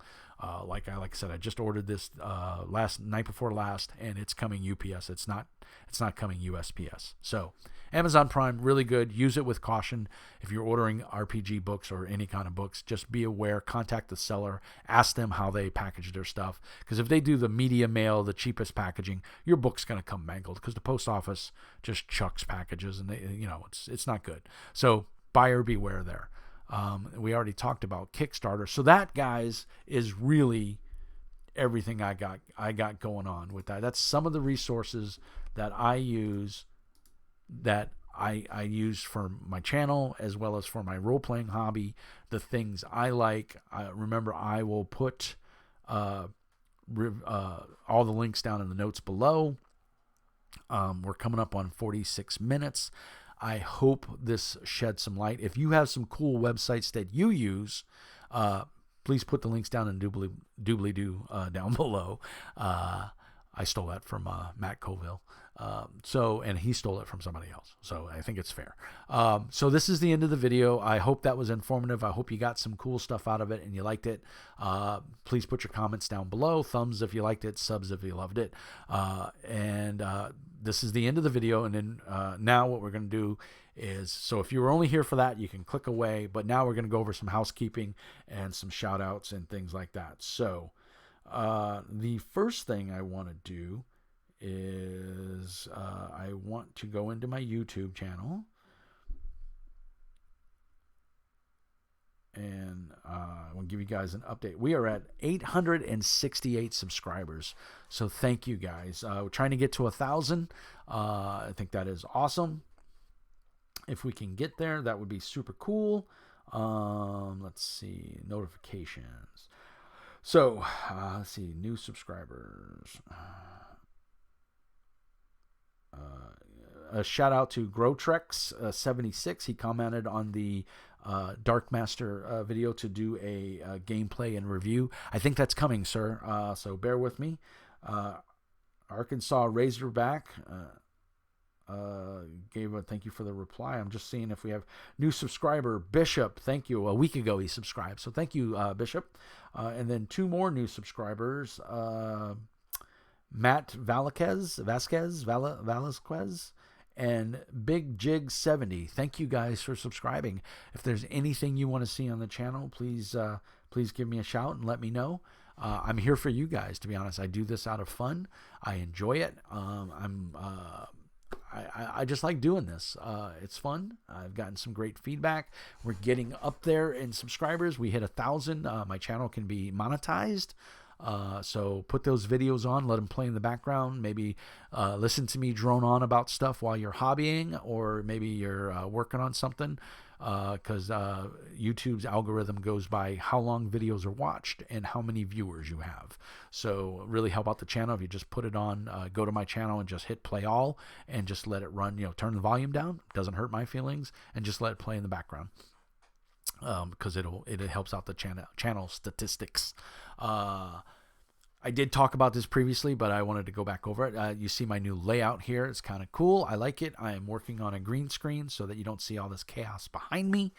Like I said, I just ordered this night before last, and it's coming UPS. It's not coming USPS. So Amazon Prime, really good. Use it with caution. If you're ordering RPG books or any kind of books, just be aware. Contact the seller. Ask them how they package their stuff. Because if they do the media mail, the cheapest packaging, your book's going to come mangled. Because the post office just chucks packages, and it's not good. So buyer beware there. We already talked about Kickstarter. So that, guys, is really everything I got going on with that. That's some of the resources that I use, that I use for my channel as well as for my role-playing hobby, the things I like. Remember, I will put all the links down in the notes below. We're coming up on 46 minutes. I hope this sheds some light. If you have some cool websites that you use, please put the links down in doobly-doo down below. I stole that from Matt Colville. And he stole it from somebody else. So I think it's fair. So this is the end of the video. I hope that was informative. I hope you got some cool stuff out of it and you liked it. Please put your comments down below. Thumbs if you liked it. Subs if you loved it. This is the end of the video. And then now what we're going to do is, so if you were only here for that, you can click away. But now we're going to go over some housekeeping and some shout outs and things like that. So the first thing I want to do is I want to go into my YouTube channel, and I want to give you guys an update. We are at 868 subscribers, so thank you guys. We're trying to get to 1,000. I think that is awesome. If we can get there, that would be super cool. Let's see, notifications. So let's see, new subscribers. A shout out to Growtrex76. He commented on the Dark Master video to do a gameplay and review. I think that's coming, sir. So bear with me. Arkansas Razorback gave a thank you for the reply. I'm just seeing if we have new subscriber. Bishop, thank you. A week ago he subscribed, so thank you, Bishop. And then two more new subscribers. Matt Vasquez, and Big Jig 70. Thank you guys for subscribing. If there's anything you want to see on the channel, please give me a shout and let me know. I'm here for you guys, to be honest. I do this out of fun. I enjoy it. I just like doing this. It's fun. I've gotten some great feedback. We're getting up there in subscribers. We hit 1,000. My channel can be monetized. So put those videos on, let them play in the background. Maybe listen to me drone on about stuff while you're hobbying, or maybe you're working on something, because YouTube's algorithm goes by how long videos are watched and how many viewers you have. So really help out the channel if you just put it on, go to my channel and just hit play all and just let it run. Turn the volume down, doesn't hurt my feelings, and just let it play in the background. Because it helps out the channel statistics. I did talk about this previously, but I wanted to go back over it. You see my new layout here. It's kind of cool. I like it. I am working on a green screen so that you don't see all this chaos behind me.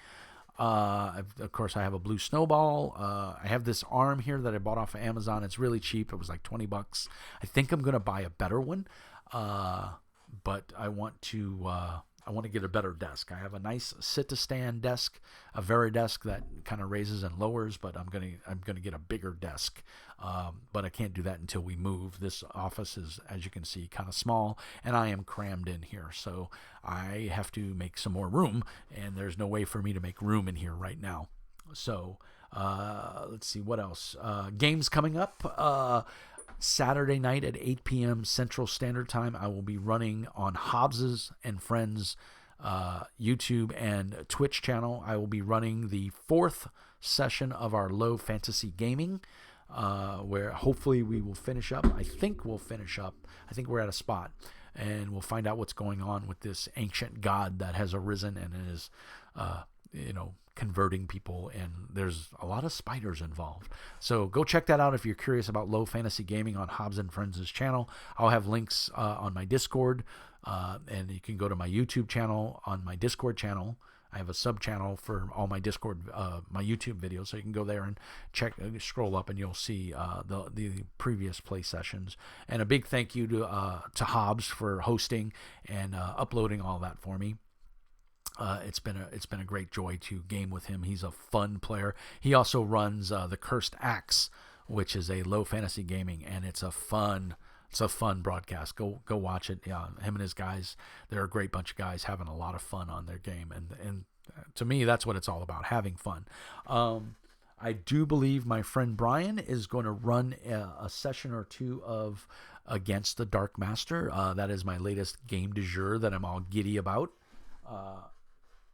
Of course, I have a blue snowball. I have this arm here that I bought off of Amazon. It's really cheap. It was like $20. I think I'm going to buy a better one, but I want to get a better desk. I have a nice sit-to-stand desk, a Veridesk that kind of raises and lowers, but I'm gonna get a bigger desk. But I can't do that until we move. This office is, as you can see, kind of small, and I am crammed in here, so I have to make some more room, and there's no way for me to make room in here right now. So let's see what else. Games coming up. Saturday night at 8 p.m. Central Standard Time, I will be running on Hobbs's and Friends YouTube and Twitch channel. I will be running the 4th session of our low fantasy gaming, where hopefully we will finish up. I think we'll finish up. I think we're at a spot, and we'll find out what's going on with this ancient god that has arisen and is, converting people, and there's a lot of spiders involved. So go check that out if you're curious about low fantasy gaming on Hobbs and Friends' channel. I'll have links on my Discord, and you can go to my YouTube channel, on my Discord channel. I have a sub channel for all my Discord, my YouTube videos, so you can go there and scroll up, and you'll see the previous play sessions. And a big thank you to Hobbs for hosting and uploading all that for me. It's been a great joy to game with him. He's a fun player. He also runs the Cursed Axe, which is a low fantasy gaming, and it's a fun broadcast. Go watch it. Yeah, him and his guys, they're a great bunch of guys having a lot of fun on their game, and to me, that's what it's all about, having fun. I do believe my friend Brian is going to run a session or two of Against the Dark Master. That is my latest game du jour that I'm all giddy about.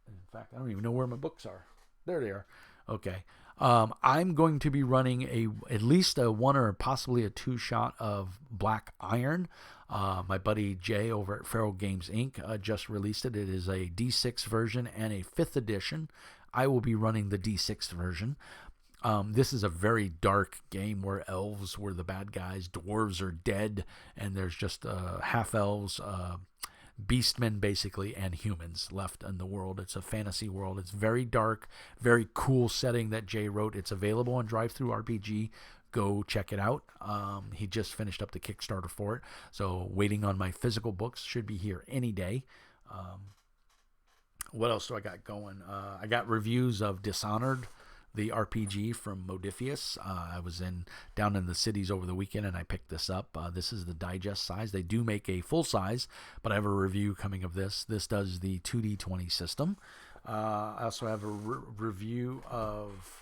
In fact, I don't even know where my books are. There they are. Okay. I'm going to be running at least a 1 or possibly a 2 shot of Black Iron. My buddy Jay over at Feral Games Inc. Just released it. It is a D6 version and a 5th edition. I will be running the D6 version. This is a very dark game where elves were the bad guys, dwarves are dead, and there's just half-elves, beastmen basically, and humans left in the world. It's a fantasy world. It's very dark, very cool setting that Jay wrote. It's available on Drive-Thru RPG. Go check it out. He just finished up the Kickstarter for it, so waiting on my physical books. Should be here any day. What else do I got going? I got reviews of Dishonored, the RPG from Modifius. I was down in the cities over the weekend, and I picked this up. This is the digest size. They do make a full size, but I have a review coming of this. This does the 2D20 system. I also have a review of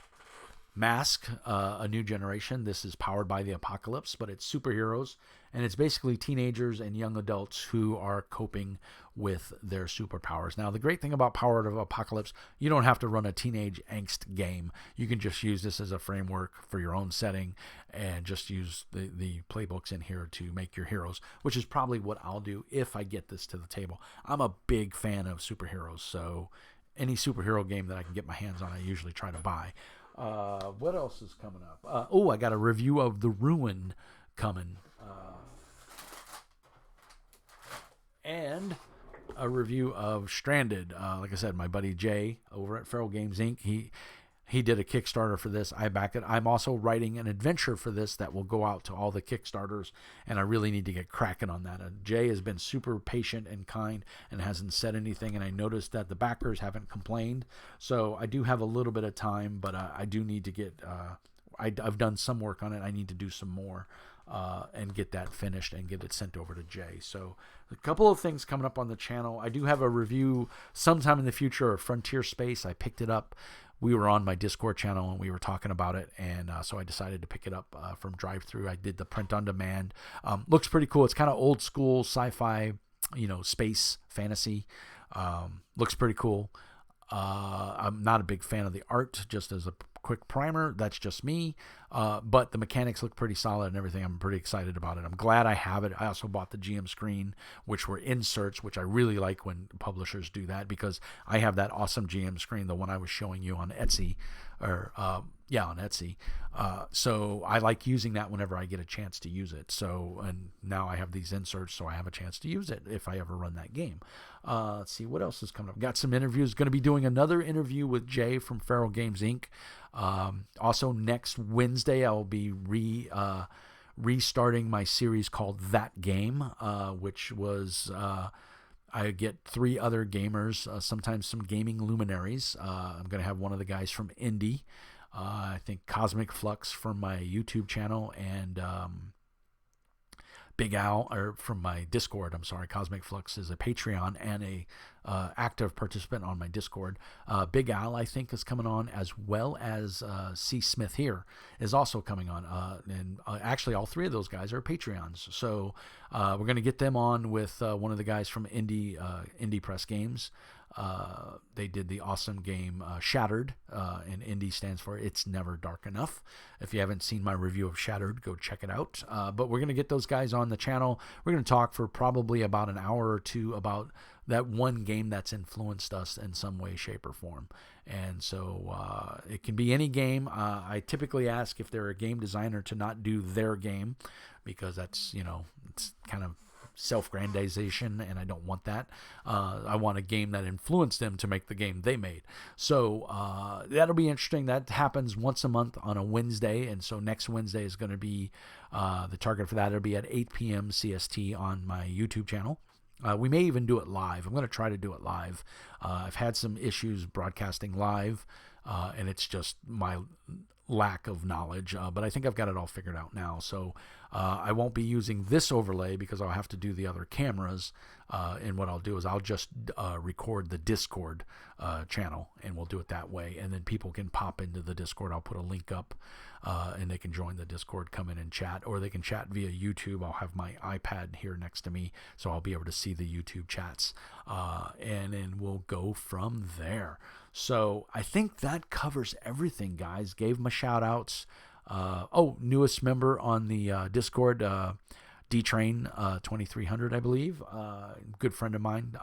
Mask, A New Generation. This is powered by the apocalypse, but it's superheroes, and it's basically teenagers and young adults who are coping with their superpowers. Now, the great thing about Power of Apocalypse, you don't have to run a teenage angst game. You can just use this as a framework for your own setting and just use the playbooks in here to make your heroes, which is probably what I'll do if I get this to the table. I'm a big fan of superheroes, so any superhero game that I can get my hands on, I usually try to buy. What else is coming up? I got a review of The Ruin coming. And a review of Stranded. Like I said, my buddy Jay over at Feral Games Inc., he did a Kickstarter for this. I backed it. I'm also writing an adventure for this that will go out to all the Kickstarters, and I really need to get cracking on that. Jay has been super patient and kind and hasn't said anything, and I noticed that the backers haven't complained. So I do have a little bit of time, but I do need to get... I've done some work on it. I need to do some more and get that finished and get it sent over to Jay. So a couple of things coming up on the channel. I do have a review sometime in the future of Frontier Space. I picked it up. We were on my Discord channel and we were talking about it, and so I decided to pick it up from Drive-Thru. I did the print on demand. Looks pretty cool. It's kind of old school sci-fi, space fantasy. Looks pretty cool. I'm not a big fan of the art, just as a quick primer. That's just me. But the mechanics look pretty solid and everything. I'm pretty excited about it. I'm glad I have it. I also bought the GM screen, which were inserts, which I really like when publishers do that, because I have that awesome GM screen, the one I was showing you on Etsy, on Etsy. So I like using that whenever I get a chance to use it. So, and now I have these inserts, so I have a chance to use it if I ever run that game. Let's see what else is coming up. Got some interviews. Going to be doing another interview with Jay from Feral Games Inc. Also next Wednesday, I'll be restarting my series called That Game, which was I get 3 other gamers, sometimes some gaming luminaries. I'm going to have one of the guys from Indie, I think Cosmic Flux from my YouTube channel, and Big Al, or from my Discord, I'm sorry, Cosmic Flux is a Patreon and a active participant on my Discord. Big Al, I think, is coming on, as well as C. Smith here is also coming on. And actually, all three of those guys are Patreons. So we're going to get them on with one of the guys from Indie Press Games. They did the awesome game Shattered, and Indie stands for It's Never Dark Enough. If you haven't seen my review of Shattered, go check it out. But we're going to get those guys on the channel. We're going to talk for probably about an hour or two about that one game that's influenced us in some way, shape, or form. And so it can be any game. I typically ask if they're a game designer to not do their game, because that's, it's kind of self-grandization, and I don't want that. I want a game that influenced them to make the game they made. So that'll be interesting. That happens once a month on a Wednesday, and so next Wednesday is going to be the target for that. It'll be at 8 p.m. CST on my YouTube channel. We may even do it live. I'm going to try to do it live. I've had some issues broadcasting live, and it's just my lack of knowledge, but I think I've got it all figured out now. So I won't be using this overlay because I'll have to do the other cameras, and what I'll do is I'll just record the Discord channel, and we'll do it that way, and then people can pop into the Discord. I'll put a link up, and they can join the Discord, come in and chat, or they can chat via YouTube. I'll have my iPad here next to me, so I'll be able to see the YouTube chats, and then we'll go from there. So I think that covers everything, guys. Gave my shout outs. Newest member on the Discord, D-Train 2300, I believe. Good friend of mine,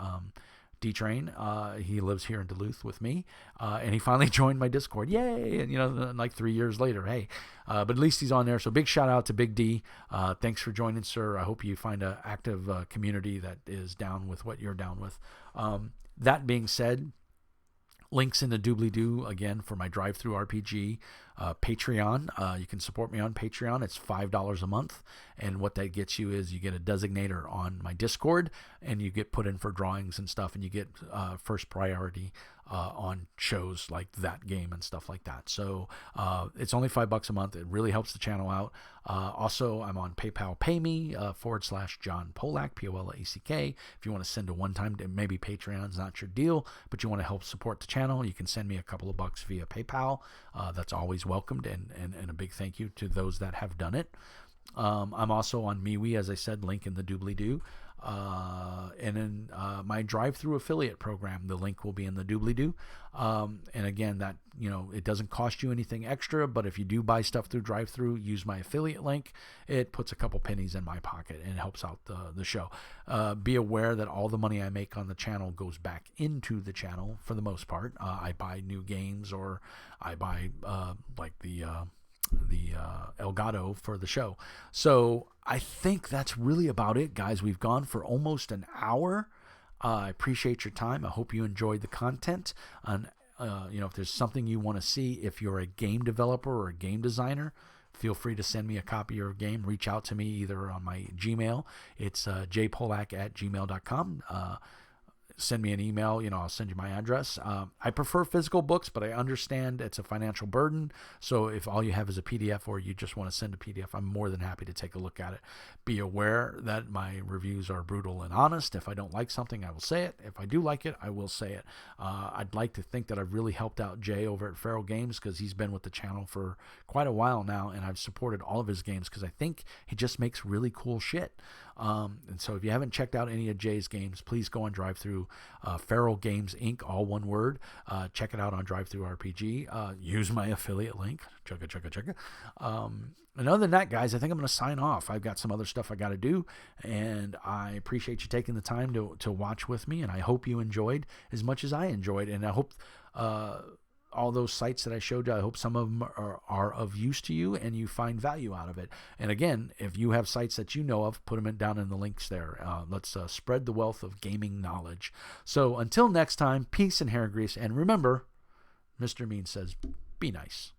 D-Train. He lives here in Duluth with me, and he finally joined my Discord. Yay! And like 3 years later, hey. But at least he's on there. So big shout out to Big D. Thanks for joining, sir. I hope you find an active community that is down with what you're down with. That being said, links in the doobly-doo, again, for my drive-through RPG Patreon. You can support me on Patreon. It's $5 a month, and what that gets you is you get a designator on my Discord, and you get put in for drawings and stuff, and you get first priority on shows like that game and stuff like that. So it's only $5 a month. It really helps the channel out. Also, I'm on PayPal. Pay me /John Polak, P-O-L-A-C-K. If you want to send a one-time, maybe Patreon's not your deal, but you want to help support the channel, you can send me a couple of bucks via PayPal. That's always welcomed, and a big thank you to those that have done it. I'm also on MeWe, as I said, link in the doobly-doo. And then my drive-through affiliate program, the link will be in the doobly-doo. And again, that, it doesn't cost you anything extra, but if you do buy stuff through drive-through, use my affiliate link. It puts a couple pennies in my pocket and helps out the show. Be aware that all the money I make on the channel goes back into the channel for the most part. I buy new games, or I buy the Elgato for the show. So I think that's really about it, guys. We've gone for almost an hour. I appreciate your time. I hope you enjoyed the content. And if there's something you want to see, if you're a game developer or a game designer, feel free to send me a copy of your game. Reach out to me either on my Gmail. It's jpolak@gmail.com. Send me an email, I'll send you my address. I prefer physical books, but I understand it's a financial burden. So if all you have is a PDF, or you just want to send a PDF, I'm more than happy to take a look at it. Be aware that my reviews are brutal and honest. If I don't like something, I will say it. If I do like it, I will say it. I'd like to think that I've really helped out Jay over at Feral Games, because he's been with the channel for quite a while now, and I've supported all of his games because I think he just makes really cool shit. And so if you haven't checked out any of Jay's games, please go on drive-through. Feral Games Inc., all one word. Check it out on drive-through RPG. Use my affiliate link. Chugga. And other than that, guys, I think I'm going to sign off. I've got some other stuff I got to do, and I appreciate you taking the time to watch with me, and I hope you enjoyed as much as I enjoyed, and I hope all those sites that I showed you, I hope some of them are of use to you and you find value out of it. And again, if you have sites that you know of, put them down in the links there. Let's spread the wealth of gaming knowledge. So until next time, peace and hair grease. And remember, Mr. Mean says, be nice.